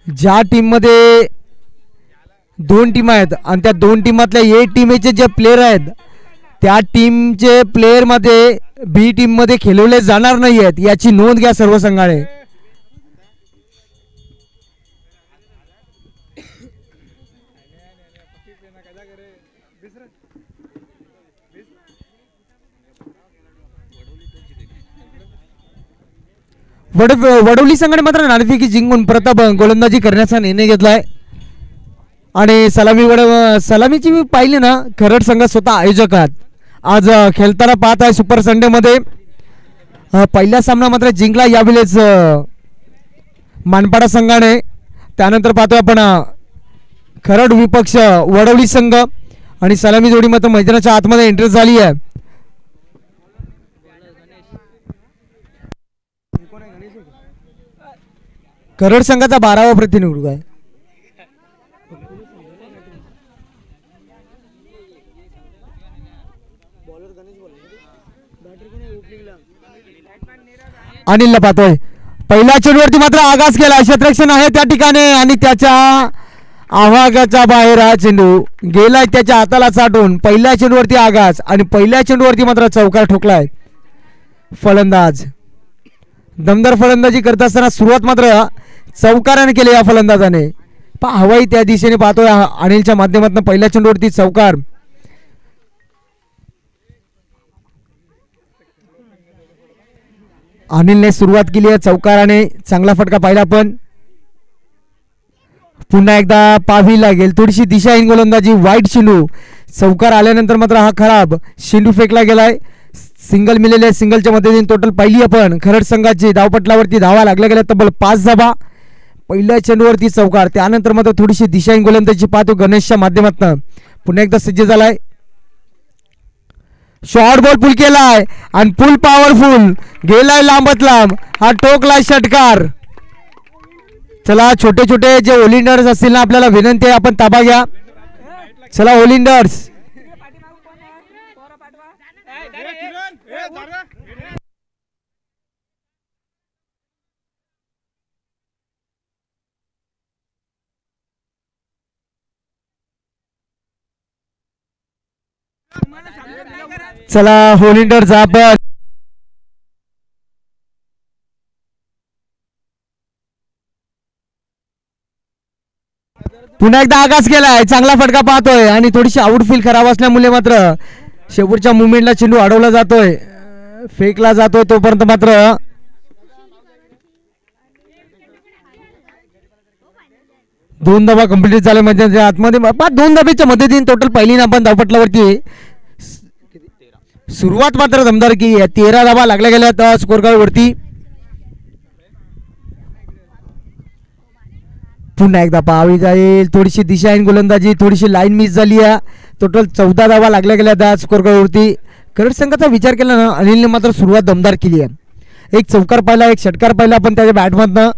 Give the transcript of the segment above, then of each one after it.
ज्या टीम मध्ये दोन टीम आहेत आणि त्या दोन टीमातल्या ए टीमचे जे प्लेयर आहेत त्या टीमचे प्लेयर मध्ये बी टीम मध्ये खेळवले जाणार नाही आहेत याची नोंद घ्या सर्व संघाने. वडोली संघाने मात्र नाणेफेकी जिंकून प्रताप गोलंदाजी करण्याचा निर्णय घेतलाय आणि सलामीची मी पाहिली ना खरड संघ स्वतः आयोजक आहेत आज खेळताना पाहत आहे सुपर संडे मध्ये. पहिला सामना मात्र जिंकला यावेळेस मानपाडा संघाने. त्यानंतर पाहतोय आपण खरड विपक्ष वडोली संघ आणि सलामी जोडी मात्र मैदानाच्या आतमध्ये एंट्री झाली आहे. खरड संघाचा 12वा प्रतिनिधित्व आहे. अनिलला पाहतोय पहिल्या चेंडूवरती मात्र आगास केला क्षेत्ररक्षण आहे त्या ठिकाणी आणि त्याच्या आवागाच्या बाहेर हा चेंडू गेलाय त्याच्या हाताला चाटून. पहिल्या चेंडूवरती आगास आणि पहिल्या चेंडूवरती मात्र चौकार ठोकलाय फलंदाज. दमदार फलंदाजी करत असताना सुरुवात मात्र चौकाराने केली या फलंदाजाने. हवाई त्या दिशेने पाहतोय अनिलच्या माध्यमातून पहिल्या चेंडूवरती चौकार. अनिलने सुरुवात केली आहे चौकाराने. चांगला फटका पाहिला आपण. पुन्हा एकदा पाहावी लागेल थोडीशी दिशाहीन गोलंदाजी वाईट चेंडू. चौकार आल्यानंतर मात्र हा खराब चेंडू फेकला गेलाय. सिंगल मिळाले सिंगलच्या मदतीने टोटल पाहिली आपण खरड संघाची धावपटलावरती धावा लागल्या गेल्या तब्बल 5 धावा. पहिल्या चेंडूवरती चौकार. त्यानंतर मात्र थोडीशी दिशाहीन गोलंदाजी पाहतो गणेशच्या माध्यमातून. पुन्हा एकदा सज्ज झालाय. शॉर्ट बॉल पुल केलाय आणि पुल पॉवरफुल गेलाय लांबत लांब. हा टोकलाय षटकार. चला छोटे छोटे जे ओलिंडर्स असतील ना आपल्याला विनंती आहे आपण ताबा घ्या. चला ओलिंडर्स चला ओलिंडर्स आपण पुन्हा एकदा आगास केलाय. चांगला फटका पाहतोय आणि थोडीशी आउटफील खराब असल्यामुळे मात्र शेवटच्या मुवमेंटला चेंडू अडवला जातोय फेकला जातोय. तोपर्यंत मात्र दोन धावा कंप्लीट झाले म्हणजे आतमध्ये 2 धाब्याच्या मदतीने टोटल पहिली ना आपण धावपटलावरती सुरुवात मात्र दमदार की 13 धावा लागल्या गेल्या स्कोर कार्ड वरती. पुन्हा एकदा पाहावी जाईल थोडीशी दिशाहीन गोलंदाजी थोडीशी लाईन मिस झाली आहे. टोटल 14 धावा लागल्या गेल्या त्या स्कोर कार्ड वरती. खरड संघाचा विचार केला ना अनिलने मात्र सुरुवात दमदार केली आहे. एक चौकार पाहिला एक षटकार पाहिला आपण त्याच्या बॅटमधनं.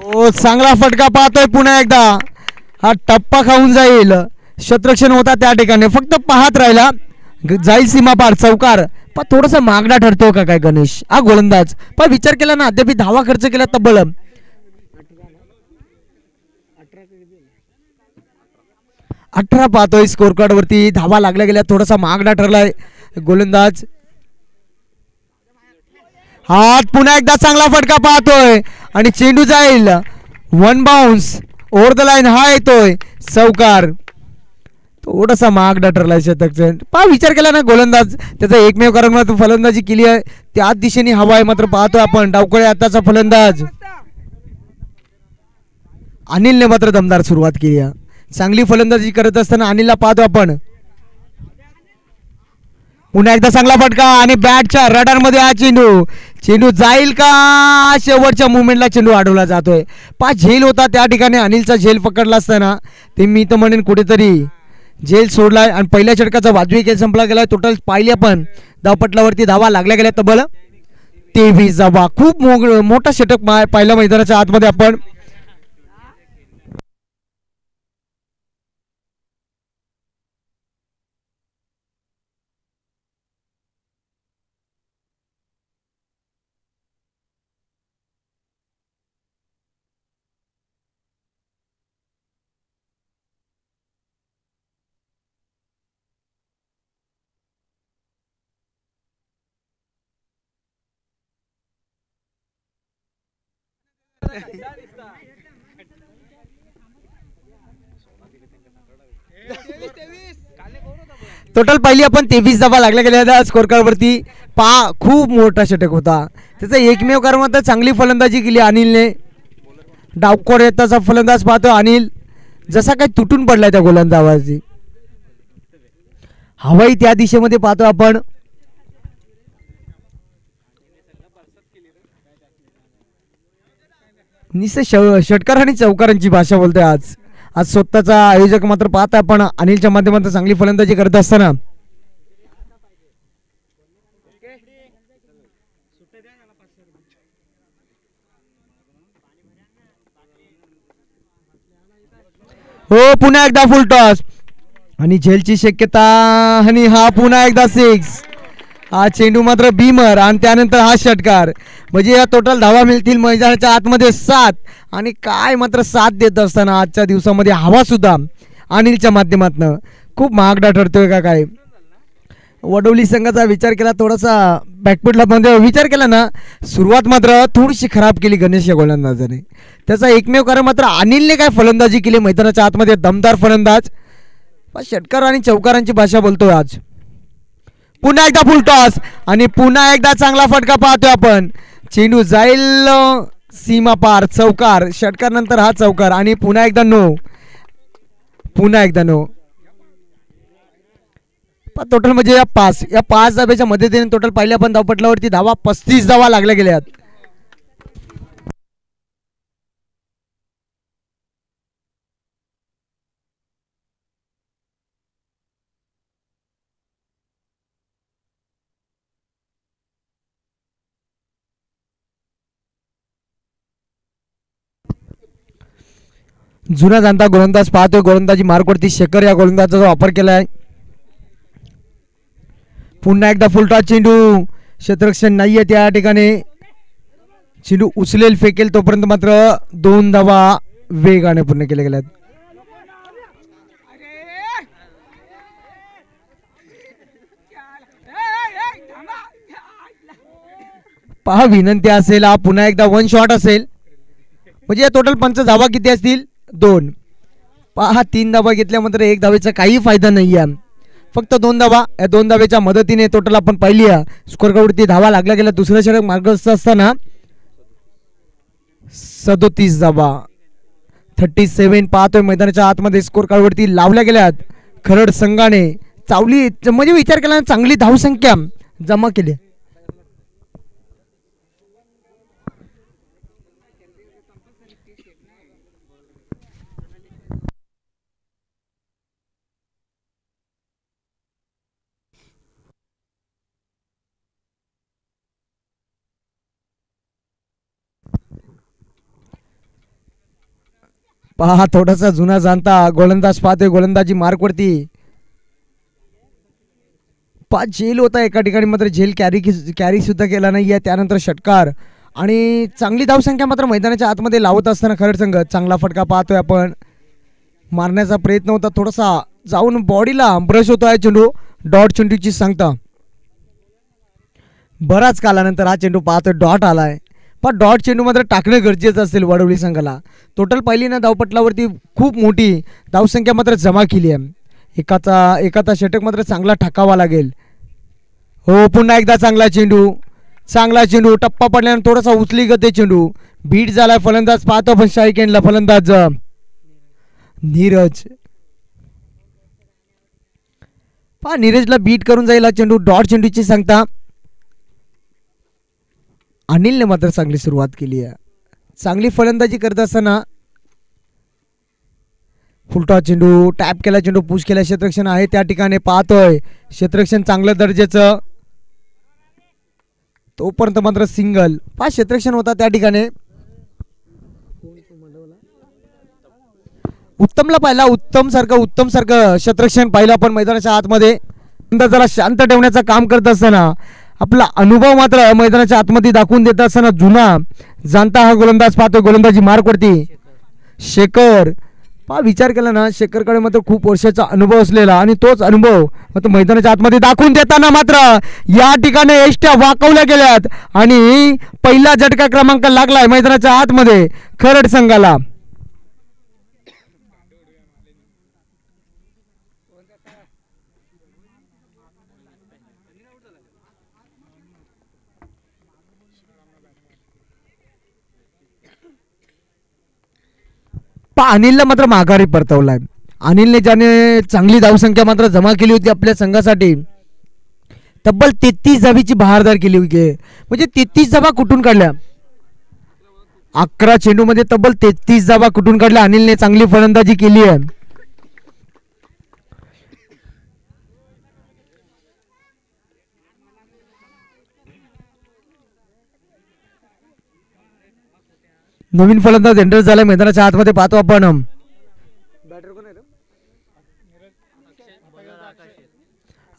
हो चांगला फटका पाहतोय पुन्हा एकदा. हा टप्पा खाऊन जाईल क्षेत्ररक्षण होता त्या ठिकाणी फक्त पाहत राहिला जाईल सीमा पार चौकार. पण थोडासा मागणा ठरतो का काय गणेश हा गोलंदाज. पण विचार केला ना अद्याप धावा खर्च केला तब्बल 18 पाहतोय स्कोर कार्ड वरती. धावा लागल्या गेल्या थोडासा मागणा ठरलाय गोलंदाज. हात पुन्हा एकदा चांगला फटका पाहतोय आणि चेंडू जाईल 1 बाउन्स ओव्हर द लाईन. हा येतोय चौकार. थोडासा मागणा ठरलाय शतक. पहा विचार केला ना गोलंदाज त्याचा एकमेव कारण मात्र फलंदाजी केली आहे त्याच दिशेने हवा आहे मात्र पाहतोय आपण डावखळे आताचा फलंदाज अनिलने मात्र दमदार सुरुवात केली आहे. चांगली फलंदाजी करत असताना अनिलला पाहतो आपण. पुन्हा एकदा चांगला फटका आणि बॅटच्या रडार मध्ये हा चेंडू जाईल का. शेवटच्या मुवमेंटला चेंडू अडवला जातोय. 5 झेल होता त्या ठिकाणी अनिलचा झेल पकडला असताना ते मी तर म्हणेन कुठेतरी झेल सोडलाय आणि पहिल्या षटकाचा वाजवी खेळ संपला गेलाय. टोटल पाहिले आपण धावपटलावरती धावा लागल्या गेल्या तब्बल 23 धावा. खूप मोठा षटक पाहिला मैदानाच्या आतमध्ये आपण. टोटल पहिली आपण 23 धावा लागल्या गेल्या स्कोर कार्ड वरती. खूप मोठा षटक होता. त्याचा एकमेव कारण मात्र चांगली फलंदाजी केली अनिलने. डावखोर येताचा फलंदाज पाहतो अनिल जसा काही तुटून पडलाय त्या गोलंदाजाची. हवाई त्या दिशेमध्ये पाहतो आपण. षटकार आणि चौकारांची भाषा बोलतोय आज. आज स्वतःचा आयोजक मात्र पाहत आपण अनिलच्या माध्यमातून चांगली फलंदाजी करत असताना. हो पुन्हा एकदा फुल टॉस आणि झेलची शक्यता आणि हा पुन्हा एकदा 6. हा चेंडू मात्र बीमर आणि त्यानंतर हा षटकार. म्हणजे या टोटल धावा मिळतील मैदानाच्या आतमध्ये 7. आणि काय मात्र साथ देत असताना आजच्या दिवसामध्ये हवा सुद्धा अनिलच्या माध्यमातून खूप महागडा ठरतोय का काय. वडोली संघाचा विचार केला थोडासा बॅकफुटला मध्ये विचार केला ना. सुरुवात मात्र थोडीशी खराब केली गणेश या गोलंदाजाने. त्याचा एकमेव कारण मात्र अनिलने काय फलंदाजी केली मैदानाच्या आतमध्ये. दमदार फलंदाज. षटकार आणि चौकारांची भाषा बोलतोय आज. पुन्हा एकदा फुल टॉस आणि पुन्हा एकदा चांगला फटका पाहतोय आपण. चेंडू जाईल सीमा पार. चौकार. षटकार नंतर हा चौकार आणि पुन्हा एकदा नो. पुन्हा एकदा नो. टोटल म्हणजे या 5 धाब्याच्या मदतीने टोटल पहिल्या पण धावपटलावरती धावा 35 धावा लागल्या गेल्यात. जुना जाणता गोलंदाज पाहतोय. गोलंदाजी मार्कवरती शेखर या गोलंदाजाचा वापर केलाय. पुन्हा एकदा फुलटॉस चेंडू. क्षेत्ररक्षण नाहीये त्या ठिकाणी. चेंडू उचलेल फेकेल तोपर्यंत मात्र 2 धावा वेगाने पूर्ण केल्या गेल्यात. पहा विनंती असेल हा पुन्हा एकदा 1 शॉट असेल. म्हणजे या टोटल 5 धावा किती असतील 2. पहा 3 धावा घेतल्या मात्र 1 धावेचा काही फायदा नाही आहे. फक्त 2 धावा. या 2 धावेच्या मदतीने टोटल आपण पाहिली स्कोर कार्डवरती धावा लागल्या गेल्या. दुसऱ्या षटक मार्गस्थ असताना 37 धावा 37 पाहतोय मैदानाच्या आतमध्ये स्कोर कार्डवरती लावल्या गेल्यात. खरड संघाने चावली म्हणजे विचार केला चांगली धावसंख्या जमा केली. पहा थोडासा जुना जाणता गोलंदाज पाहतोय. गोलंदाजी मार्कवरती झेल होता एका ठिकाणी मात्र झेल कॅरी सुद्धा केला नाही आहे. त्यानंतर षटकार आणि चांगली धावसंख्या मात्र मैदानाच्या आतमध्ये लावत असताना खरड संघ चांगला फटका पाहतोय आपण. मारण्याचा प्रयत्न होता थोडासा जाऊन बॉडीला ब्रश होतोय चेंडू. डॉट चेंडूची सांगता. बराच कालानंतर हा चेंडू पाहतोय डॉट आलाय. पण डॉट चेंडू मात्र टाकणं गरजेचं असेल वडवली संघाला. टोटल पहिली ना धावपटलावरती खूप मोठी धावसंख्या मात्र जमा केली आहे. एकाचा षटक मात्र चांगला ठकावा लागेल. हो पुन्हा एकदा चांगला चेंडू. टप्पा पडल्यानंतर थोडासा उचली गते चेंडू. बीट झालाय फलंदाज पाहतो पण शाईक एंडला फलंदाज नीरज. पहा नीरजला बीट करून जाईल हा चेंडू. डॉट चेंडूची सांगता. अनिलने मात्र चांगली सुरुवात केली आहे. चांगली फलंदाजी करत असताना फुलटॉस चेंडू टॅप केला, चेंडू पुश केला, क्षेत्ररक्षण आहे त्या ठिकाणी पाहतोय, क्षेत्ररक्षण चांगल्या दर्जाचं, तोपर्यंत मात्र सिंगल. क्षेत्ररक्षण होता त्या ठिकाणी. उत्तमला पाहिला, उत्तम सारखं क्षेत्ररक्षण पाहिलं आपण मैदानाच्या आतमध्ये. जरा शांत ठेवण्याचं काम करत असताना आपला अनुभव मात्र मैदानाच्या आतमध्ये दाखवून देत असताना जुना जाणता हा गोलंदाज पाहतोय. गोलंदाजी मार्कवरती शेखर. विचार केला ना, शेखरकडे मात्र खूप वर्षाचा अनुभव असलेला आणि तोच अनुभव मात्र मैदानाच्या आतमध्ये दाखवून देताना मात्र या ठिकाणी एष्ट्या वाकवल्या गेल्यात आणि पहिला झटका क्रमांक लागलाय मैदानाच्या आतमध्ये खरड संघाला. अनिलला मात्र माघारी परतवलाय. अनिलने ज्याने चांगली धावसंख्या मात्र जमा केली होती आपल्या संघासाठी, तब्बल 33 धाबीची बहारदार केली होती. म्हणजे 33 धाबा कुठून काढल्या, 11 चेंडूमध्ये तब्बल 33 धाबा कुठून काढल्या. अनिलने चांगली फलंदाजी केली आहे. नवीन फलंदाज एंटर झालाय मैदानाच्या आतमध्ये. पाहतो आपण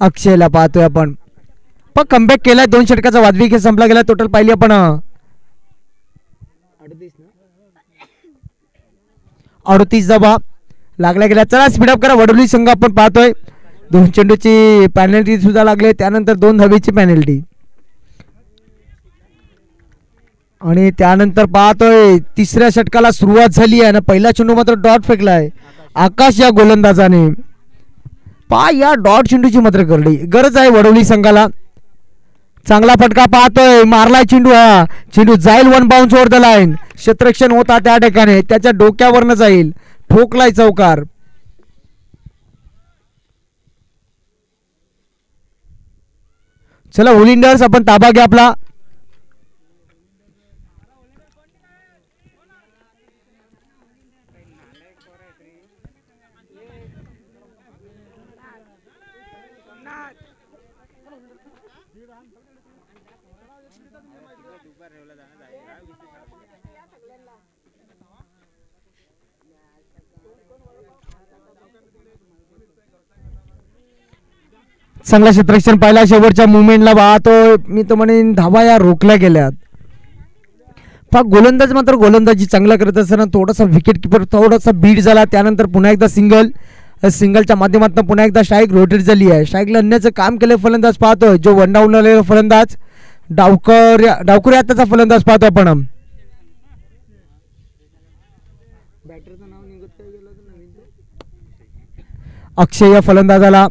अक्षयला पाहतोय आपण. पण कमबॅक केलाय, 2 षटकाचा वाजवी खेळ संपला गेला. टोटल पाहिली आपण 38 धाबा लागल्या गेल्या. चला स्पीडअप करा. वडोली संघ आपण पाहतोय 2 चेंडूची पॅनल्टी सुद्धा लागले, त्यानंतर 2 धाबीची पॅनल्टी आणि त्यानंतर पाहतोय तिसऱ्या षटकाला सुरुवात झाली आहे ना. पहिला चेंडू मात्र डॉट फेकलाय आकाश या गोलंदाजाने. या डॉट चेंडूची मात्र गरज आहे वडोली संघाला. चांगला फटका पाहतोय, मारलाय चेंडू. हा चेंडू जाईल 1 बाउन्स ओव्हर द लाईन. क्षेत्ररक्षण होता त्या ठिकाणी, त्याच्या डोक्यावरनं जाईल. ठोकलाय चौकार. चला ओलिंडर्स आपण ताबा घ्या आपला. चांगला क्षेत्ररक्षण पाहिला. शेवटच्या मुवमेंटला पाहतोय मी तर म्हणेन धावा या रोखल्या गेल्यात. गोलंदाज मात्र गोलंदाजी चांगला करत असताना थोडासा विकेट किपर थोडासा बीट झाला. त्यानंतर पुन्हा एकदा सिंगलच्या माध्यमातून पुन्हा एकदा स्ट्राईक रोटेट झाली आहे. स्ट्राईकला आणण्याचं काम केलं फलंदाज पाहतोय. जो 1 डाऊन आलेला फलंदाज डावकर आताचा फलंदाज पाहतो आपण. अक्षय या फलंदाजाला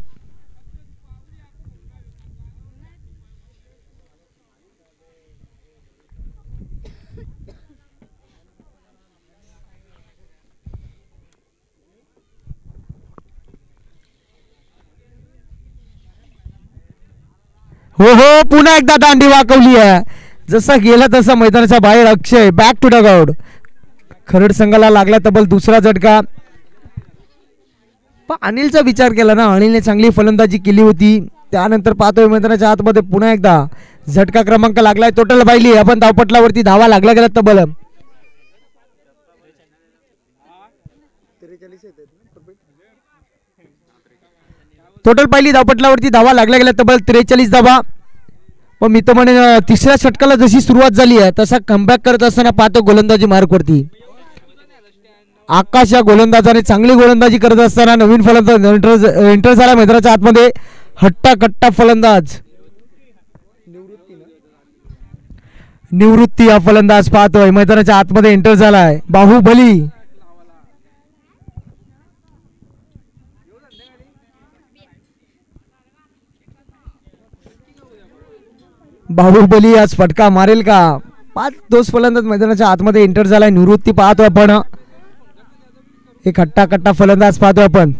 हो पुन्हा एकदा दांडी वाकवली आहे. जसा गेला तसा मैदानाच्या बाहेर अक्षय बॅक टू डगआउट. खरड संघाला लागला तब्बल दुसरा झटका. अनिलचा विचार केला ना, अनिलने चांगली फलंदाजी केली होती. त्यानंतर पाहतोय मैदानाच्या आतमध्ये पुन्हा एकदा झटका क्रमांक लागलाय. टोटल पाहिली आपण धावपटलावरती धावा लागल्या गेल्या तब्बल धावपटलावरती धावा लागल्या गेल्या तब्बल 43 धावा. पण मी तर म्हणे तिसऱ्या षटकाला जशी सुरुवात झाली आहे तसा कमबॅक करत असताना पाहतो गोलंदाजी मार्कवरती आकाश या गोलंदाजाने चांगली गोलंदाजी करत असताना नवीन फलंदाज एंटर झाला मैदानाच्या आतमध्ये. हट्टा कट्टा फलंदाज निवृत्ती हा फलंदाज पाहतोय मैदानाच्या आतमध्ये एंटर झालाय. बाहुबली आज फटका मारेल का. 5 दोष फलंदाज मैदानाच्या आतमध्ये एंटर झालाय. निवृत्ती पाहतोय आपण. एक हट्टा कट्टा फलंदाज पाहतोय आपण.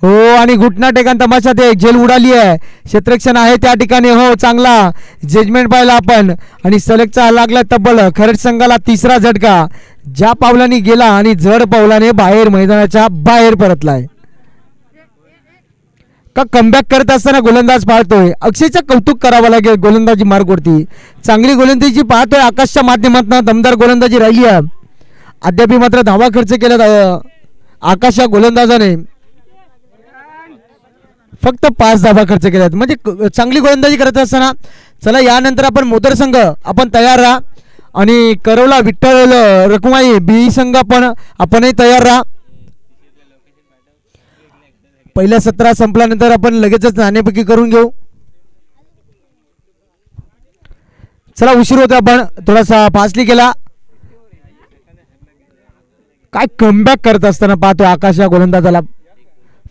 हो आणि घुटना टेकन तमाशात एक झेल उडाली आहे. क्षेत्ररक्षण आहे त्या ठिकाणी. हो चांगला जजमेंट पाहिला आपण आणि सलगचा लागला तब्बल खरड संघाला तिसरा झटका. ज्या पावलाने गेला आणि जड पावलाने बाहेर मैदानाच्या बाहेर परतलाय. का कमबॅक करत असताना गोलंदाज पाहतोय. अक्षयचं कौतुक करावं लागेल गोलंदाजी मार्गवरती. चांगली गोलंदाजी पाहतोय आकाशच्या माध्यमातून. दमदार गोलंदाजी राहिली आहे. अद्याप मात्र धावा खर्च केला आकाश या गोलंदाजाने. फक्त 5 धावा खर्च केल्यात. म्हणजे चांगली गोलंदाजी करत असताना. चला यानंतर आपण मोदर संघ आपण तयार राहा आणि करवला विठ्ठल रखुमाई बी संघ आपणही तयार राहा. पहिल्या 17 संपल्यानंतर आपण लगेचच नाणेफेकी करून घेऊ. चला उशीर होता आपण थोडासा फास्टली केला. काय कमबॅक करत असताना पाहतो आकाश या गोलंदाजाला.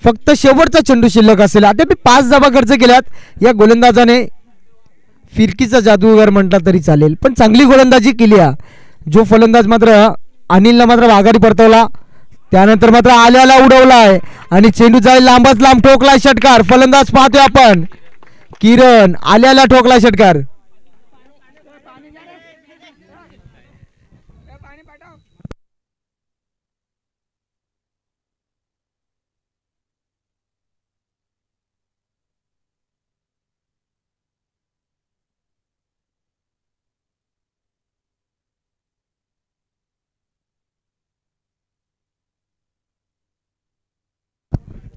फक्त शेवटचा चेंडू शिल्लक असेल. आता 5 धावा खर्च केल्यात या गोलंदाजाने. फिरकीचा जादूगर म्हटला तरी चालेल पण चांगली गोलंदाजी केली आहे. जो फलंदाज मात्र अनिलला मात्र आघाडी परतवला. त्यानंतर मात्र आल्याला उडवलाय आणि चेंडू जाईल लांबच लांब. ठोकलाय षटकार. फलंदाज पाहतोय आपण किरण. आल्याला ठोकलाय षटकार.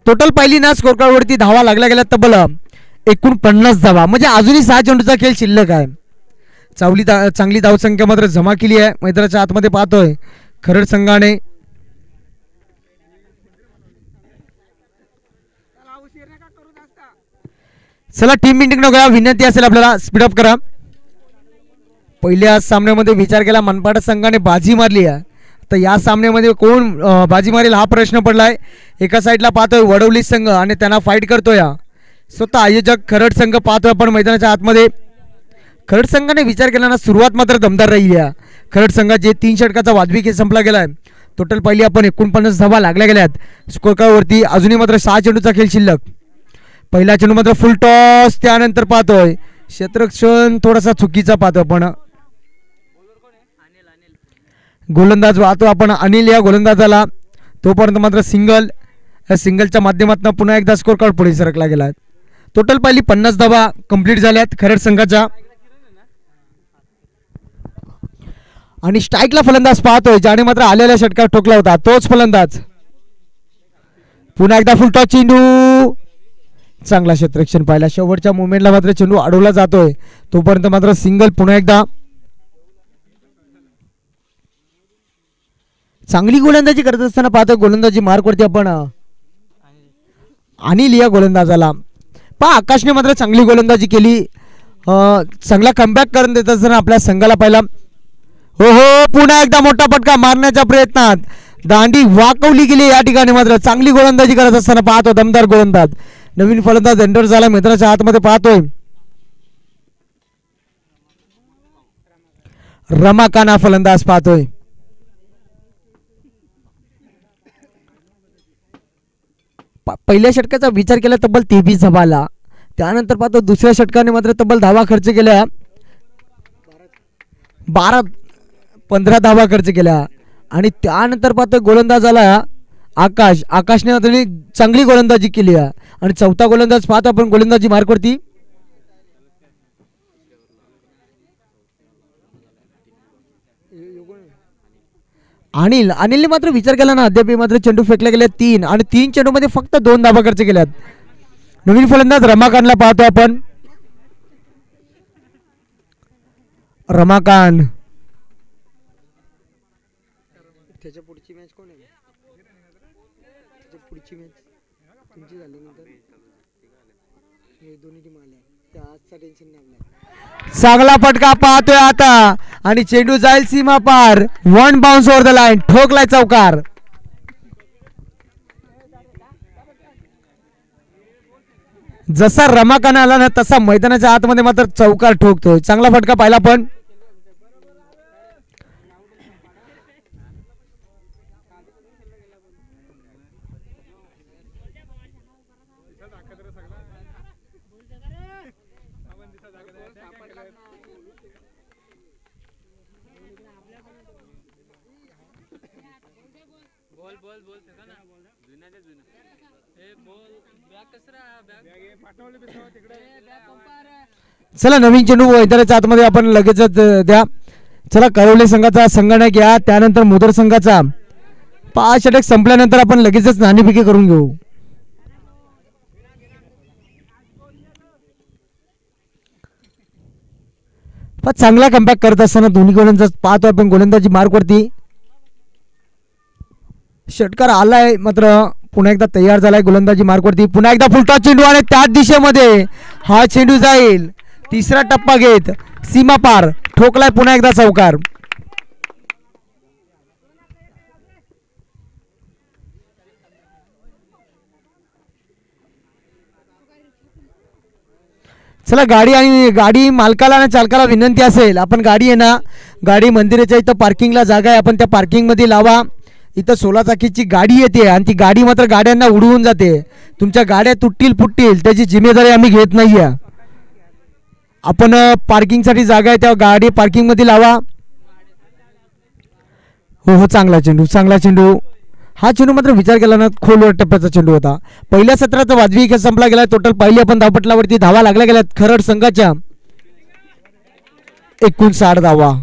टोटल पहिली ना स्कोर कार्ड वरती धावा लागल्या गेल्या तब्बल 49 धावा. म्हणजे अजूनही 6 चेंडूचा खेळ शिल्लक आहे. चांगली धावसंख्या मात्र जमा केली आहे मैदानाच्या आतमध्ये पाहतोय खरड संघाने. चला टीम मीटिंग नको विनंती असेल आपल्याला स्पीडअप करा. पहिल्या सामन्यामध्ये विचार केला मनपाड संघाने बाजी मारली आहे. तर या सामन्यामध्ये कोण बाजी मारेल हा प्रश्न पडलाय. एका साईडला पाहतोय वडवली संघ आणि त्यांना फाईट करतोय. स्वतः आयोजक खरड संघ पाहतोय आपण मैदानाच्या आतमध्ये. खरड संघाने विचार केला ना सुरुवात मात्र दमदार राहिली आहे. खरड संघाचे 3 षटकाचा वाजवी खेळ संपला गेलाय. टोटल पहिली आपण 49 धावा लागल्या गेल्यात स्कोर कार्डवरती. अजूनही मात्र 6 चेंडूचा खेळ शिल्लक. पहिला चेंडू मात्र फुल टॉस. त्यानंतर पाहतोय क्षेत्ररक्षण थोडासा चुकीचा पाहतोय आपण. गोलंदाज वाहतो आपण अनिल या गोलंदाजाला. तोपर्यंत मात्र सिंगल. या सिंगलच्या माध्यमातून पुन्हा एकदा स्कोर कार्ड पुढे सरकला गेला. टोटल पहिली 50 धावा कंप्लीट झाल्यात खरड संघाच्या. आणि स्ट्राईकला फलंदाज पाहतोय ज्याने मात्र आलेला षटकार ठोकला होता तोच फलंदाज. पुन्हा एकदा फुल टॉस चेंडू. चांगला क्षेत्ररक्षण पाहिला. शेवटच्या मुवमेंटला मात्र चेंडू अडवला जातोय. तोपर्यंत मात्र सिंगल. पुन्हा एकदा चांगली गोलंदाजी करत असताना पाहतोय गोलंदाजी मार्कवरती आपण अनिल या गोलंदाजाला. आकाशने मात्र चांगली गोलंदाजी केली. चांगला कमबॅक करून देत असताना आपल्या संघाला पाहिला. हो हो पुन्हा एकदा मोठा फटका मारण्याच्या प्रयत्नात दांडी वाकवली गेली. या ठिकाणी मात्र चांगली गोलंदाजी करत असताना पाहतो दमदार गोलंदाज. नवीन फलंदाज एंटर झाला मैदानाच्या आतमध्ये पाहतोय रमाकाना फलंदाज पाहतोय. पहिल्या षटकाचा विचार केला तब्बल 23 धावाला. त्यानंतर पाहतो दुसऱ्या षटकाने मात्र तब्बल धावा खर्च केल्या. 15 धावा खर्च केल्या. आणि त्यानंतर पाहतो गोलंदाजाला आकाशने चांगली गोलंदाजी केली आहे. आणि चौथा गोलंदाज पाहतो आपण गोलंदाजी मार्कवरती अनिलने मात्र विचार केला ना अद्याप मात्र चेंडू फेकले गेले 3 आणि 3 चेंडू मध्ये फक्त 2 धावा खर्च केल्यात. नवीन फलंदाज रमाकांतला पाहतो आपण. रमाकांत त्याच्या पुढची मॅच कोण आहे? त्याच्या पुढची मॅच तुमची झाल्यानंतर हे दोन्ही टीम आल्या त्या आजचा टेन्शन नाही. चांगला फटका पाहतोय आता आणि चेंडू जाईल सीमा पार. 1 बाउन्स ओव्हर द लाईन. ठोकलाय चौकार. जसा रमाकांत आला ना तसा मैदानाच्या आतमध्ये मात्र चौकार ठोकतोय. चांगला फटका पाहिला पण. चला नवीन चेंडू मैदानाच्या आतमध्ये आपण लगेचच द्या. चला करवले संघाचा संगणक घ्या, त्यानंतर मोदर संघाचा. 5 षटक संपल्यानंतर आपण लगेचच नाणेफेकी करून घेऊ. चांगला कमबॅक करत असताना दोन्ही गोलंदाज पाहतो आपण गोलंदाजी मार्कवरती. षटकार आलाय मात्र पुन्हा एकदा तयार झालाय गोलंदाजी मार्कवरती. पुन्हा एकदा फुलटा चेंडू आणि त्याच दिशेमध्ये हा चेंडू जाईल. तिसरा टप्पा घेत सीमा पार ठोकलाय पुन्हा एकदा चौकार. चला गाडी मालकाला आणि चालकाला विनंती असेल, आपण गाडी आहे ना, गाडी मंदिराच्या इथं पार्किंगला जागा आहे, आपण त्या पार्किंग मध्ये लावा. इथं 16 चाकीची गाडी येते आणि ती गाडी मात्र गाड्यांना उडवून जाते. तुमच्या गाड्या तुटतील फुटतील त्याची जिम्मेदारी आम्ही घेत नाहीये. आपण पार्किंगसाठी जागा आहे त्या गाडी पार्किंग मध्ये लावा. हो चांगला चेंडू, चांगला चेंडू. हा चेंडू मात्र विचार केला ना खोलवर टप्प्याचा चेंडू होता. पहिल्या सत्राचा वाजवी खेळ संपला गेला. टोटल पहिली आपण धावपटलावरती धावा लागल्या गेल्यात खरड संघाच्या 59 धावा.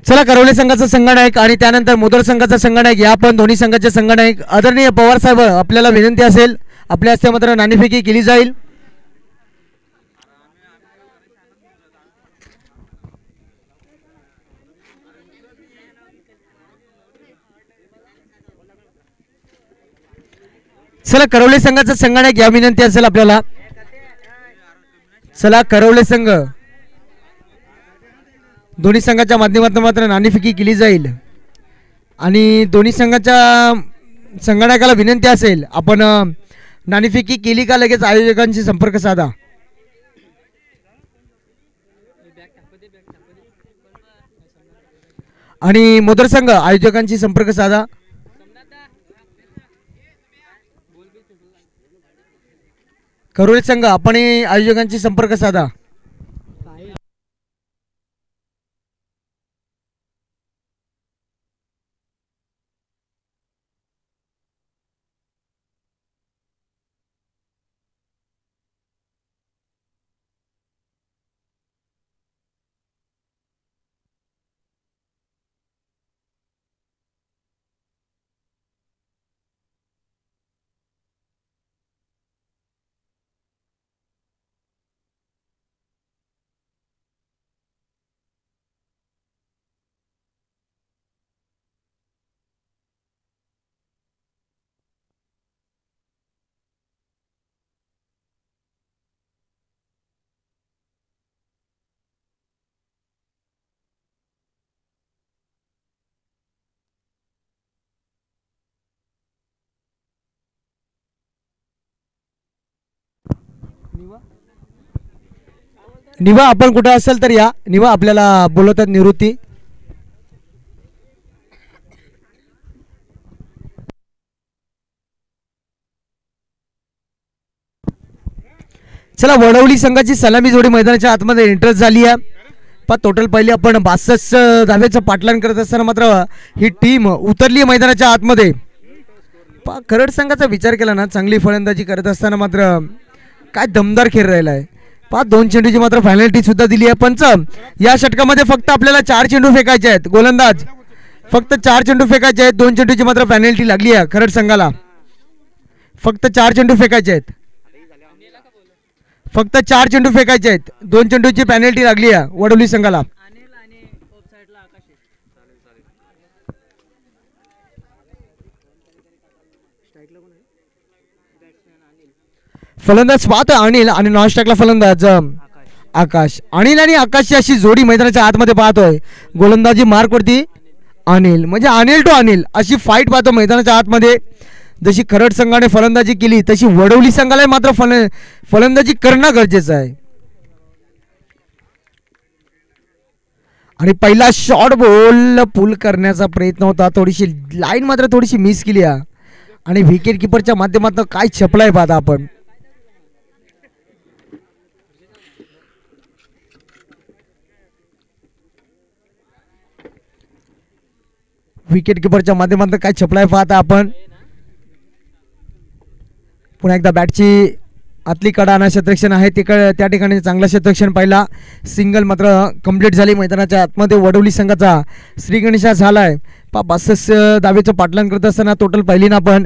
चला करवले संघाचा संघनायक आणि त्यानंतर मोदर संघाचा संघनायक या पण दोन्ही संघाचे संघनायक आदरणीय पवार साहेब आपल्याला विनंती असेल आपल्या हस्ते मात्र नाणेफेकी केली जाईल. चला करवले संघाचा संघनायक या विनंती असेल आपल्याला. चला करवले संघ दोन्ही संघाच्या माध्यमातून मात्र नाणेफेकी केली जाईल आणि दोन्ही संघाच्या संघनायकाला विनंती असेल आपण नाणेफेकी केली का लगेच आयोजकांशी संपर्क साधा. आणि मोदर संघ आयोजकांशी संपर्क साधा. करवले संघ आपण आयोजकांशी संपर्क साधा. निवा आपण कुठे असेल तर या. निवा आपल्याला बोलवतात निवृत्ती. चला वडवली संघाची सलामी जोडी मैदानाच्या आतमध्ये इंटरेस्ट झाली आहे. पण टोटल पहिले आपण 62 धावेचं पाठलान करत असताना मात्र ही टीम उतरली मैदानाच्या आतमध्ये. खरड संघाचा विचार केला ना चांगली फलंदाजी करत असताना मात्र काय दमदार खेळ राहिला आहे. 2 चेंडूची मात्र फायनल्टी सुद्धा दिली आहे. पंच या षटकामध्ये फक्त आपल्याला 4 चेंडू फेकायचे आहेत. गोलंदाज फक्त 4 चेंडू फेकायचे आहेत. 2 चेंडूची मात्र फायनल्टी लागली आहे खरड संघाला. फक्त 4 चेंडू फेकायचे आहेत. फक्त 4 चेंडू फेकायचे आहेत. 2 चेंडूची पेनल्टी लागली आहे वडोली संघाला. फलंदाज पाहतोय अनिल आणि नॉन स्ट्राईकला फलंदाज आकाश. अनिल आणि आकाशची अशी जोडी मैदानाच्या आतमध्ये पाहतोय. गोलंदाजी मार्कवरती अनिल म्हणजे अनिल टू अनिल अशी फाईट पाहतो मैदानाच्या आतमध्ये. जशी खरड संघाने फलंदाजी केली तशी वडवली संघाला मात्र फलंदाजी करणं गरजेचं आहे. आणि पहिला शॉर्ट बॉल पुल करण्याचा प्रयत्न होता, थोडीशी लाईन मात्र थोडीशी मिस केली आहे. आणि विकेट किपरच्या माध्यमातून काय छपलाय पाहता आपण. विकेट किपरच्या माध्यमातून काय छपलाय पाहता आपण. पुन्हा एकदा बॅटची आतली कडाना क्षेत्ररक्षण आहे त्या ठिकाणी चांगलं क्षेत्ररक्षण पाहिला. सिंगल मात्र कंप्लीट झाली मैदानाच्या आतमध्ये. वडवली संघाचा श्री गणेशा झालाय. 62 धावेचं पाठलान करत असताना टोटल पाहिली ना आपण.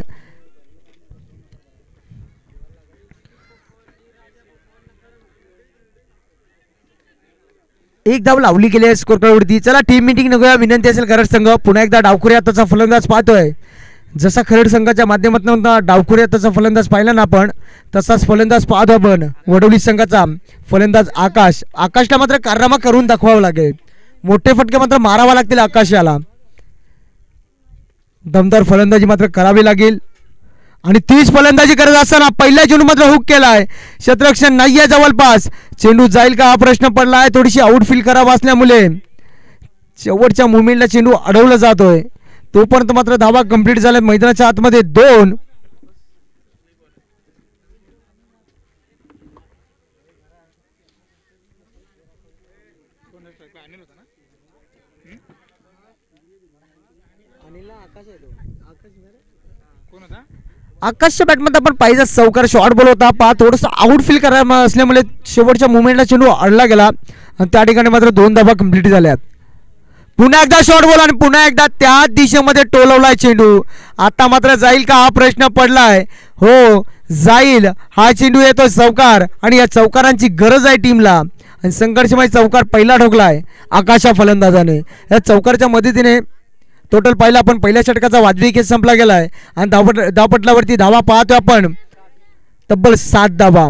एक धाव लावली गेली आहे स्कोर कार्डवरती. चला टीम मीटिंग नकोया, विनंती असेल खरड संघ. पुन्हा एकदा डावखुरी आताचा फलंदाज पाहतोय. जसा खरड संघाच्या माध्यमातून डावखुरी आताचा फलंदाज पाहिला ना आपण, तसाच फलंदाज पाहतो आपण वडवली संघाचा फलंदाज आकाश. आकाशला मात्र कारनामा करून दाखवावं लागेल. मोठे फटके मात्र मारावा लागतील आकाशाला. दमदार फलंदाजी मात्र करावी लागेल. आणि तीच फलंदाजी करत असताना पहिल्या चेंडू मात्र हुक केलाय. क्षेत्ररक्षण नाहीये जवळपास. चेंडू जाईल का हा प्रश्न पडलाय. थोडीशी आउटफील खराब असल्यामुळे शेवटच्या मुवमेंटला चेंडू अडवला जातोय. तोपर्यंत मात्र धावा कंप्लीट झाल्या मैदानाच्या आतमध्ये 2. आकाशच्या बॅटमध्ये आपण पाहिजे चौकार शॉर्ट बॉल होता पहा. थोडंसं आउटफील करायला असल्यामुळे शेवटच्या मुवमेंटला चेंडू अडला गेला आणि त्या ठिकाणी मात्र 2 धावा कंप्लीट झाल्यात. पुन्हा एकदा शॉर्ट बॉल आणि पुन्हा एकदा त्या दिशेमध्ये टोलवलाय चेंडू. आता मात्र जाईल का हा प्रश्न पडलाय. हो जाईल. हा चेंडू येतो चौकार आणि या चौकारांची गरज आहे टीमला. आणि संघर्षमय चौकार पहिला ठोकलाय आकाशा फलंदाजाने. या चौकारच्या मदतीने टोटल पाहिला आपण पहिल्या षटकाचा वाजवी केस संपला गेलाय. आणि धावपटलावरती धावा पाहतोय आपण तब्बल 7 धावा.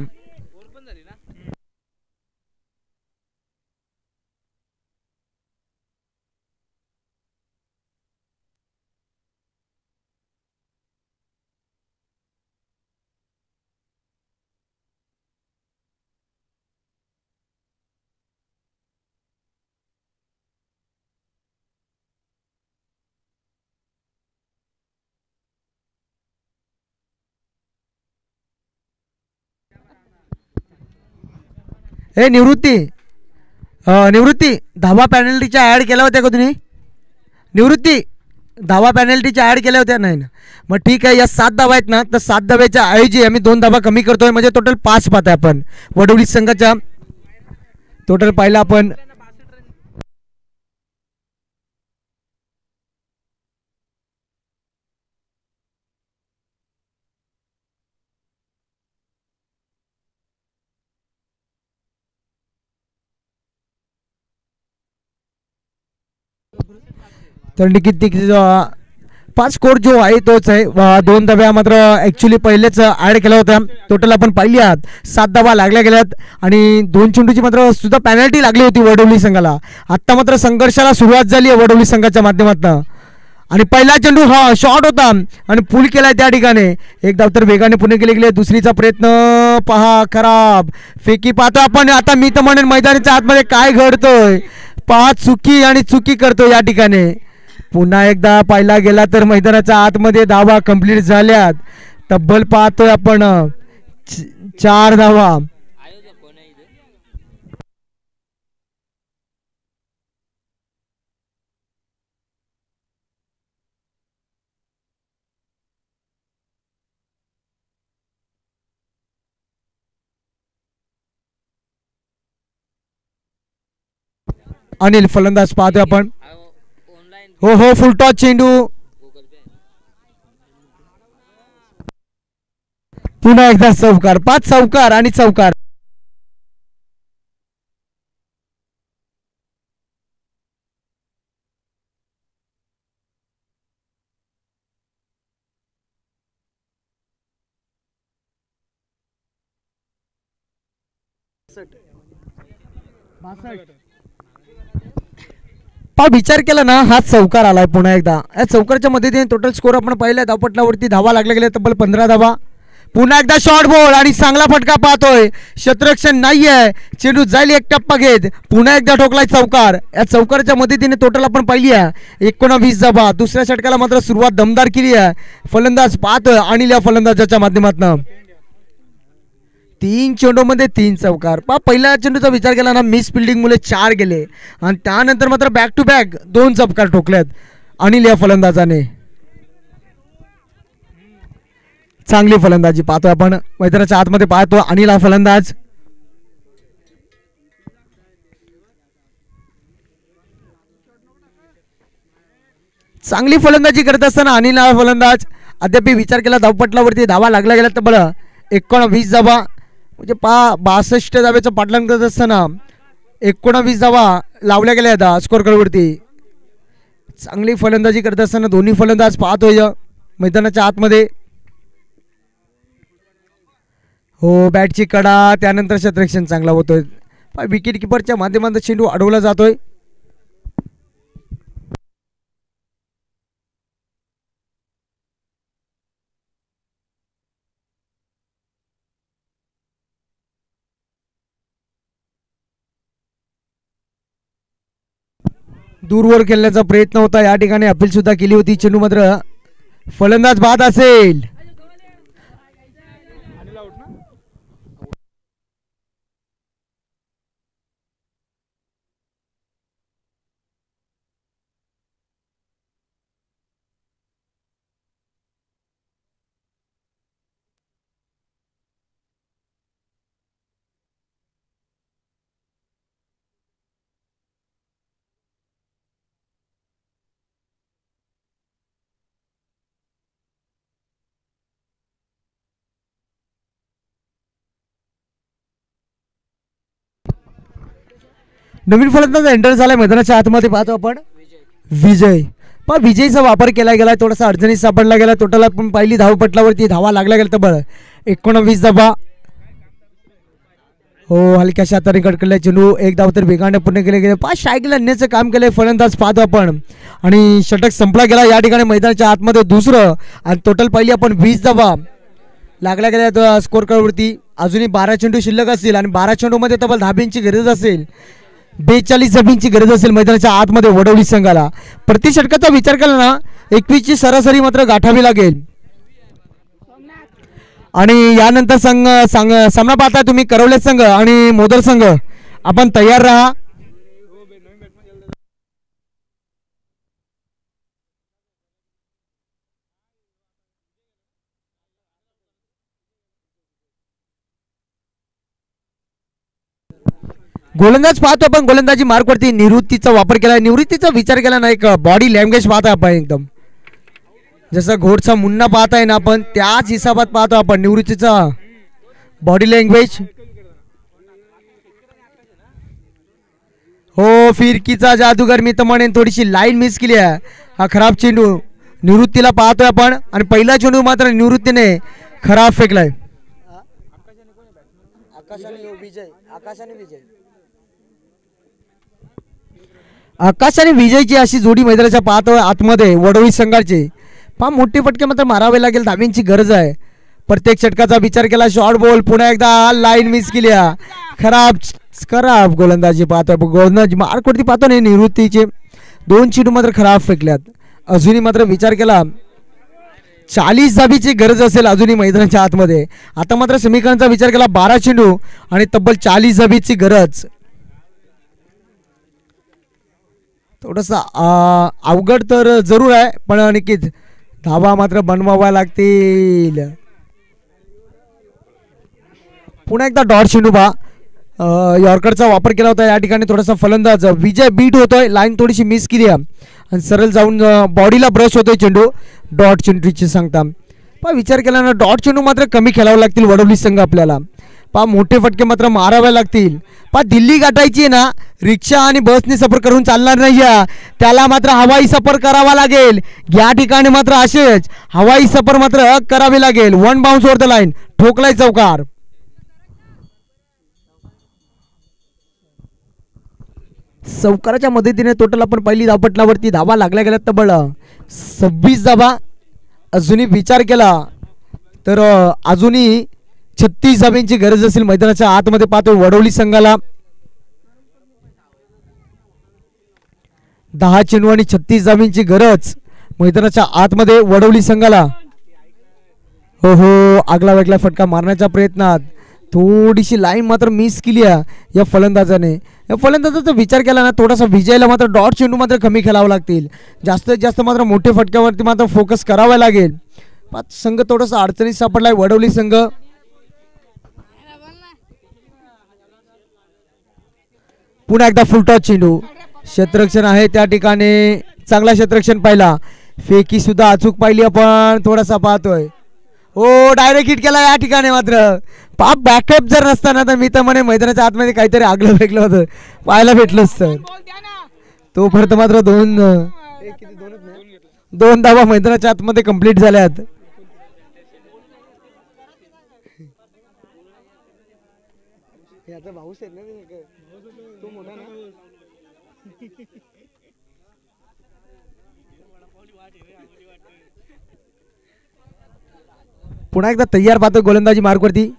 हे निवृत्ती धावा पॅनल्टीच्या ॲड केल्या होत्या का तुम्ही. निवृत्ती धावा पॅनल्टीच्या ॲड केल्या होत्या नाही ना. मग ठीक आहे. या 7 धावा आहेत ना, तर 7 धाव्याच्या ऐवजी आम्ही 2 धावा कमी करतोय म्हणजे टोटल 5 पाहतोय आपण वडवली संघाच्या. टोटल पाहिला आपण तर किती 5 स्कोर जो आहे तोच आहे. 2 धाव्या मात्र ॲक्च्युली पहिलेच ॲड केला होता. टोटल आपण पाहिली आहात 7 धावा लागल्या गेल्यात आणि 2 चेंडूची मात्र सुद्धा पॅनल्टी लागली होती वडवली संघाला. आत्ता मात्र संघर्षाला सुरुवात झाली आहे वडवली संघाच्या माध्यमातून. आणि पहिला चेंडू हा शॉट होता आणि पुल केलाय त्या ठिकाणी. एक धाव तर वेगाने पुणे केले गेले. दुसरीचा प्रयत्न पहा खराब फेकी पाहतो आपण. आता मी तर म्हणेन मैदानाच्या आतमध्ये काय घडतोय पहा. चुकी आणि चुकी करतो या ठिकाणी. पुन्हा एकदा पाहिला गेला तर मैदानाच्या आतमध्ये धावा कंप्लीट झाल्यात. तब्बल पाहतोय आपण 4 धावा. अनिल फलंदाज पाहतोय आपण. हो फुल टॉस चेंडू. पुन्हा एकदा चौकार. 5 चौकार आणि चौकार. पा विचार केला ना हा चौकार आलाय पुन्हा एकदा. या चौकारच्या मदतीने टोटल स्कोर आपण पाहिला धावपटलावरती धावा लागल्या गेल्या तब्बल 15 धावा. पुन्हा एकदा शॉर्ट बॉल आणि चांगला फटका पाहतोय क्षेत्ररक्षण नाहीये. चेंडू जाईल एक टप्पा घेत पुन्हा एकदा ठोकलाय चौकार. या चौकारच्या मदतीने टोटल आपण पाहिली आहे 19 धावा. दुसऱ्या षटकाला मात्र सुरुवात दमदार केली आहे. फलंदाज पाहतोय अनिल या फलंदाजाच्या माध्यमातून 3 चेंडूमध्ये 3 चौकार. पहिल्या चेंडूचा विचार केला ना मिस फिल्डिंग मुळे 4 गेले आणि त्यानंतर मात्र बॅक टू बॅक 2 चौकार ठोकल्यात अनिल या फलंदाजाने. चांगली फलंदाजी पाहतोय आपण मैदानाच्या आतमध्ये पाहतो अनिल हा फलंदाज. चांगली फलंदाजी करत असताना अनिल हा फलंदाज अद्याप विचार केला धावपटलावरती धावा लागल्या गेल्या तब्बल 19 धावा म्हणजे 62 धाव्याचं पाठलाग करत असताना 19 धावा लावल्या गेल्या आता स्कोर कार्डवरती. चांगली फलंदाजी करत असताना दोन्ही फलंदाज पाहतोय मैदानाच्या आतमध्ये. हो बॅटची कडा त्यानंतर क्षेत्ररक्षण चांगला होतोय. विकेट किपरच्या माध्यमातून चेंडू अडवला जातोय. दूरवर खेळण्याचा प्रयत्न होता या ठिकाणी अपील सुद्धा केली होती. चेंडू मात्र फलंदाज बाद असेल. नवीन फलंदाज एंटर झालाय मैदानाच्या आतमध्ये पाहतो आपण विजय. विजयचा वापर केला गेला थोडासा अडचणीत सापडला गेला. टोटल आपण पाहिली धावपटलावरती धावा लागल्या गेल्या तर 19 धावा. हो हलक्याशा हाताने कडकडल्या चेंडू एक धाव तर वेगाने पूर्ण केले गेले. 5 स्ट्राईकला आणण्याचं काम केलंय फलंदाज पाहतो आपण आणि षटक संपला गेला या ठिकाणी मैदानाच्या आतमध्ये दुसरं. आणि टोटल पाहिली आपण 20 धावा लागल्या गेल्या स्कोर कार्डवरती. अजूनही 12 चेंडू शिल्लक असतील आणि 12 चेंडूमध्ये तब्बल धाब्यांची गरज असेल. 42 धाब्यांची गरज असेल मैदानाच्या आतमध्ये वडवली संघाला. प्रति षटकाचा विचार केला ना 21 ची सरासरी मात्र गाठावी लागेल. आणि यानंतर सामना पाहताय तुम्ही करवले संघ आणि मोदर संघ. आपण तयार राहा. गोलंदाज पाहतो आपण गोलंदाजी मार्कवरती निवृत्तीचा वापर केला. निवृत्तीचा विचार केला ना एक बॉडी लँग्वेज पाहतो आपण एकदम जसं घोडचा मुन्ना पाहताय ना आपण त्याच हिसाबात पाहतो आपण निवृत्तीचा बॉडी लँग्वेज. हो फिरकीचा जादूगर मी तर म्हणेन थोडीशी लाईन मिस केली आहे. हा खराब चेंडू निवृत्तीला पाहतोय आपण आणि पहिला चेंडू मात्र निवृत्तीने खराब फेकलाय. आकाश आणि विजयची अशी जोडी मैदानाच्या पाहतोय आतमध्ये वडोळी संघाची. मोठे फटके मात्र मारावे लागेल. धाब्यांची गरज आहे. प्रत्येक षटकाचा विचार केला. शॉर्ट बॉल पुन्हा एकदा लाईन मिस केली. खराब गोलंदाजी पाहतोय. गोलंदाजी मार्कवरती पाहतो नाही निवृत्तीचे 2 चेंडू मात्र खराब फेकल्यात. अजूनही मात्र विचार केला 40 धाबीची गरज असेल अजूनही मैदानाच्या आतमध्ये. आता मात्र समीकरणाचा विचार केला 12 चेंडू आणि तब्बल 40 धाबीची गरज. थोडंसं अवघड तर जरूर आहे पण निश्चित धावा मात्र बनवाव्या लागतील. पुन्हा एकदा डॉट चेंडू यॉर्करचा वापर केला होता या ठिकाणी. थोडासा फलंदाज विजय बीट होतोय. लाईन थोडीशी मिस केली आहे आणि सरळ जाऊन बॉडीला ब्रश होतोय चेंडू. डॉट चेंडूची सांगता विचार केला ना डॉट चेंडू मात्र कमी खेळावं लागतील वडवली संघ आपल्याला. मोठे फटके मात्र मारावे लागतील. दिल्ली गाठायची ना रिक्षा आणि बसने सफर करून चालणार नाही. त्याला मात्र हवाई सफर करावा लागेल. या ठिकाणी मात्र असेच हवाई सफर मात्र करावी लागेल. 1 बाउन्स ओव्हर द लाईन ठोकलाय चौकार. चौकाराच्या मदतीने टोटल आपण पहिली धावपटलावरती धावा लागल्या गेल्या तब्बल 26 धावा. अजूनही विचार केला तर अजूनही 36 धाब्यांची गरज असेल मैदानाच्या आतमध्ये. पाहतो वडवली संघाला 10 चेंडू आणि 36 धाब्यांची गरज मैदानाच्या आतमध्ये वडवली संघाला. हो हो, आगला वेगळा फटका मारण्याच्या प्रयत्नात थोडीशी लाईन मात्र मिस केली आहे या फलंदाजाने. या फलंदाजाचा विचार केला ना थोडासा विजयाला मात्र डॉट चेंडू मात्र कमी खेळावं लागतील. जास्तीत जास्त मात्र मोठ्या फटक्यावरती मात्र फोकस करावा लागेल. संघ थोडासा अडचणीत सापडलाय वडवली संघ. पुन्हा एकदा फुलटॉस चेंडू, क्षेत्ररक्षण आहे त्या ठिकाणी, चांगला क्षेत्ररक्षण पाहिला. फेकी सुद्धा अचूक पाहिली आपण, थोडासा पाहतोय. हो, डायरेक्ट हिट केला या ठिकाणी मात्र. पाप बॅकअप जर नसताना तर मी तर म्हणे मैदानाच्या आतमध्ये काहीतरी आगलं फेकलं होतं, पाहायला भेटलं असतं. तोपर्यंत मात्र दोन धावा मैदानाच्या आतमध्ये कंप्लीट झाल्यात. पुन्हा एकदा तयार पाहतोय गोलंदाजी मार्कवरती.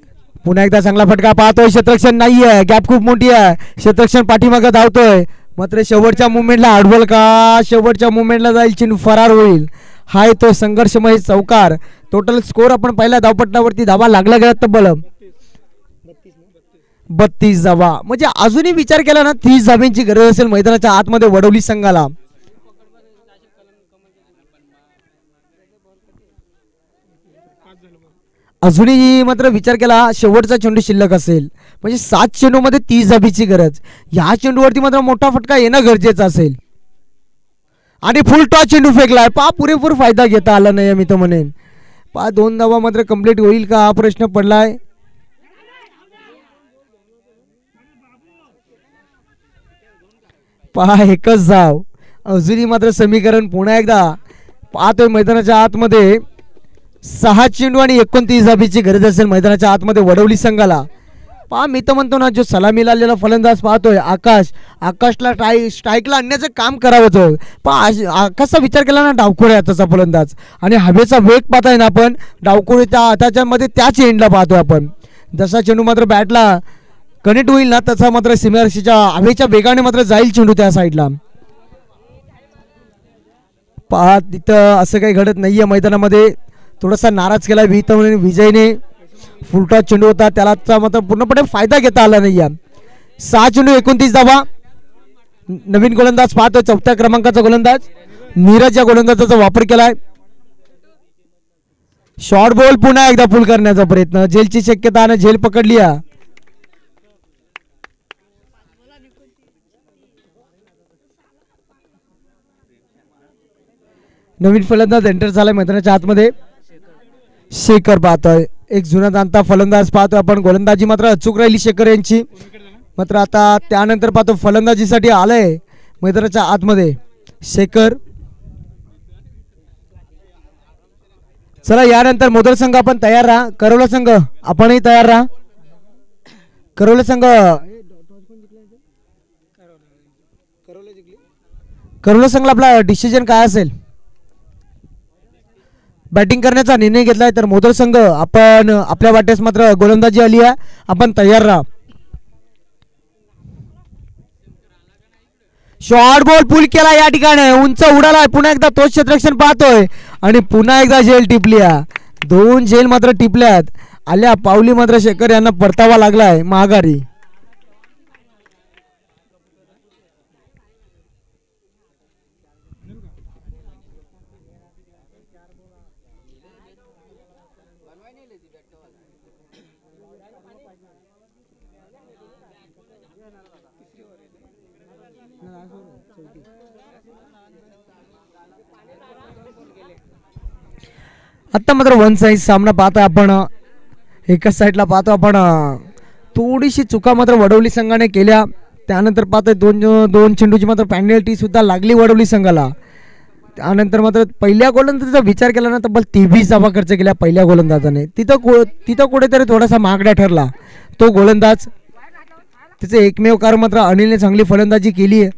पुन्हा एकदा चांगला फटका पाहतोय. क्षेत्ररक्षण नाहीये, गॅप खूप मोठी आहे. क्षेत्ररक्षण पाठीमागं धावतोय मात्र शेवटच्या मुवमेंटला अडवल का, शेवटच्या मुवमेंटला जाईल चेंडू, फरार होईल. हाय तो संघर्षमय चौकार. टोटल स्कोर आपण पहिल्या धावपट्टावरती धावा लागला गेला तब्बल 32 धावा. म्हणजे अजूनही विचार केला ना 30 धाब्यांची गरज असेल मैदानाच्या आतमध्ये वडवली संघाला. अजूनही मात्र विचार केला शेवटचा चेंडू शिल्लक असेल म्हणजे 7 चेंडूमध्ये 30 धाबीची गरज. या चेंडूवरती मात्र मोठा फटका येणं गरजेचं असेल. आणि फुल टॉस चेंडू फेकलाय, पुरेपूर फायदा घेता आला नाही मी तर म्हणेन. 2 धावा मात्र कंप्लीट होईल का हा प्रश्न पडलाय. एकच धाव. अजूनही मात्र समीकरण पुन्हा एकदा पाहतोय मैदानाच्या आतमध्ये 6 चेंडू आणि 29 धाबीची गरज असेल मैदानाच्या आतमध्ये वडवली संघाला. मी तर म्हणतो ना जो सलामीला आलेला फलंदाज पाहतोय आकाशला स्ट्राईकला आणण्याचं काम करावं. आकाशचा विचार केला ना डावखोळे हाताचा फलंदाज आणि हवेचा वेग पाहताय ना आपण, डावखोळे त्या हाताच्या मध्ये त्याच एंडला पाहतोय आपण. जसा चेंडू मात्र बॅटला कनेक्ट होईल ना तसा मात्र सीमारशीच्या हवेच्या वेगाने मात्र जाईल चेंडू त्या साईडला. तिथं असं काही घडत नाहीये मैदानामध्ये. थोडासा नाराज केला विजयने. फुलटॉस चेंडू होता त्याला मात्र पूर्णपणे फायदा घेता आला नाही. 6 चेंडू 29 धावा. नवीन गोलंदाज पाहतोय 4थ्या क्रमांकाचा गोलंदाज नीरज या गोलंदाजाचा वापर केलाय. शॉर्ट बॉल पुन्हा एकदा पुल करण्याचा प्रयत्न, झेलची शक्यता आणि झेल पकडली. नवीन फलंदाज एंटर झालाय मैदानाच्या आतमध्ये. शेखर पाहतोय, एक जुना जाणता फलंदाज पाहतोय आपण. गोलंदाजी मात्र अचूक राहिली शेखर यांची. मात्र आता त्यानंतर पाहतो फलंदाजीसाठी आलंय मैदानाच्या आतमध्ये शेखर. चला यानंतर मोदल संघ आपण तयार राहा. करवला संघ आपणही तयार राहा. करवला संघ संघाला आपला डिसिजन काय असेल. बॅटिंग करण्याचा निर्णय घेतलाय तर मोदल संघ आपण आपल्या वाटेस मात्र गोलंदाजी आली आहे, आपण तयार राहा. शॉर्ट बॉल पुल केला या ठिकाणी, उंच उडालाय. पुन्हा एकदा तोच क्षेत्ररक्षण पाहतोय आणि पुन्हा एकदा झेल टिपली. 2 झेल मात्र टिपल्यात. आल्या पावली मात्र शेखर यांना परतावा लागलाय माघारी. आता मात्र वन साइड सामना पाहतोय आपण. एकाच साईडला पाहतो आपण. थोडीशी चुका मात्र वडवली संघाने केल्या. त्यानंतर पाहतोय दोन चेंडूची मात्र पेनल्टी सुद्धा लागली वडवली संघाला. त्यानंतर मात्र पहिल्या गोलंदाजाचा विचार केला ना तब्बल 23 धावा खर्च केल्या पहिल्या गोलंदाजाने. तिथं कुठेतरी थोडासा महागडा ठरला तो गोलंदाज. तिचे एकमेव कारण मात्र अनिलने चांगली फलंदाजी केली आहे.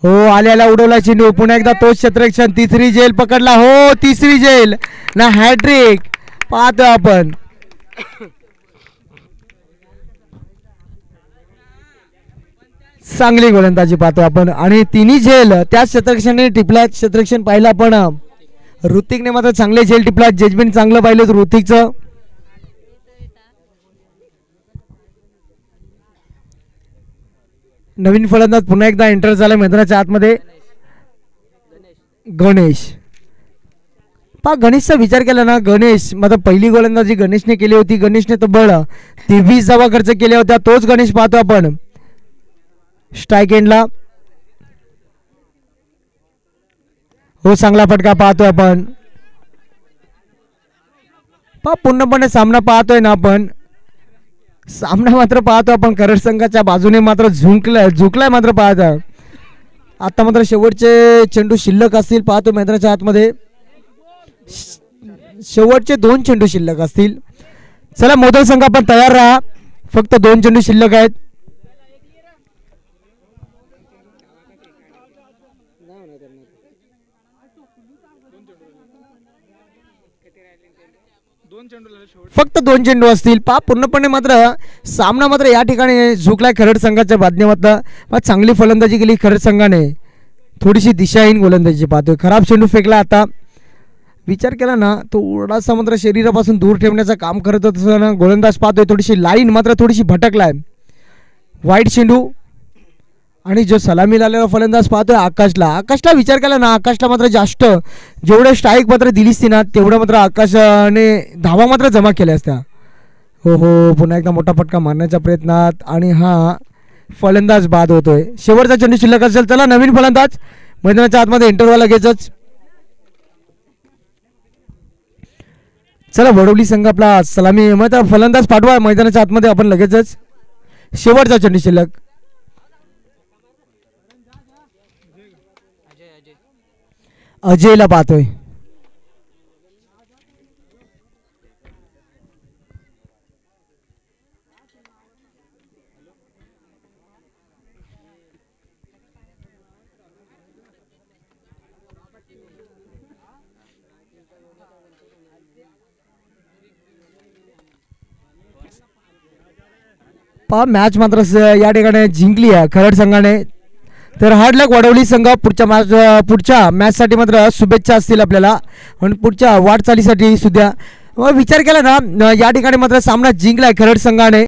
हो आल्याला उडवला चेंडू, पुन्हा एकदा तोच क्षेत्ररक्षण, तिसरी जेल पकडला, हो तिसरी जेल ना हॅट्रिक पाहतो आपण. चांगली गोलंदाजी पाहतो आपण आणि तिन्ही झेल त्याच क्षेत्ररक्षणाने टिपला. क्षेत्ररक्षण पाहिलं आपण ऋतिकने मात्र चांगले झेल टिपला. जजमेंट चांगलं पाहिलं ऋतिकचं. नवीन फलंदाज पुन्हा एकदा एंटर झाला मैदानाच्या आतमध्ये, गणेश. पहा गणेशचा विचार केला ना, गणेश मात्र पहिली गोलंदाजी गणेशने केली होती. गणेशने तब्बल 23 धावा खर्च केल्या होत्या. तोच गणेश पाहतो आपण स्ट्राईक एंडला. हो चांगला फटका पाहतोय आपण. पहा पूर्णपणे सामना पाहतोय ना आपण. सामना मात्र पाहतो आपण करड संघाच्या बाजूने मात्र झुकलाय मात्र पाहता. आता मात्र शेवटचे चेंडू शिल्लक असतील पाहतो मैदानाच्या आतमध्ये. शेवटचे 2 चेंडू शिल्लक असतील. चला मोदल संघ आपण तयार राहा, फक्त 2 चेंडू शिल्लक आहेत. फक्त 2 चेंडू असतील. पा पूर्णपणे मात्र सामना मात्र या ठिकाणी झुकलाय खरड संघाच्या माध्यमातून. चांगली फलंदाजी केली खरड संघाने, थोडीशी दिशाहीन गोलंदाजी पाहतोय. खराब चेंडू फेकला. आता विचार केला ना तो थोडासा मात्र शरीरापासून दूर ठेवण्याचं काम करत असताना गोलंदाज पाहतोय थोडीशी लाईन मात्र थोडीशी भटकलाय. वाईट चेंडू आणि जो सलामी आलेला फलंदाज पाहतोय आकाशला. आकाशला विचार केला ना, आकाशला मात्र जास्त जेवढे स्ट्राईक मात्र दिलीस ती ना तेवढं मात्र आकाशाने धावा मात्र जमा केल्या असत्या. हो हो पुन्हा एकदा मोठा फटका मारण्याच्या प्रयत्नात आणि हा फलंदाज बाद होतोय. शेवटचा चेंडू शिल्लक असेल. चला नवीन फलंदाज मैदानाच्या आतमध्ये एंटर व्हायला लगेचच. चला वडवली संघ आपला सलामी मात्र फलंदाज पाठवा मैदानाच्या आतमध्ये आपण लगेचच. शेवटचा चेंडू शिल्लक. अजयला पाहतोय. पहा मॅच मात्र या ठिकाणी जिंकली आहे खरड संघाने. तर हार्ड लक वडवली संघ. पुढच्या मॅचसाठी मात्र शुभेच्छा असतील आपल्याला आणि पुढच्या वाटचालीसाठी सुद्धा. विचार केला ना या ठिकाणी मात्र सामना जिंकलाय खरड संघाने.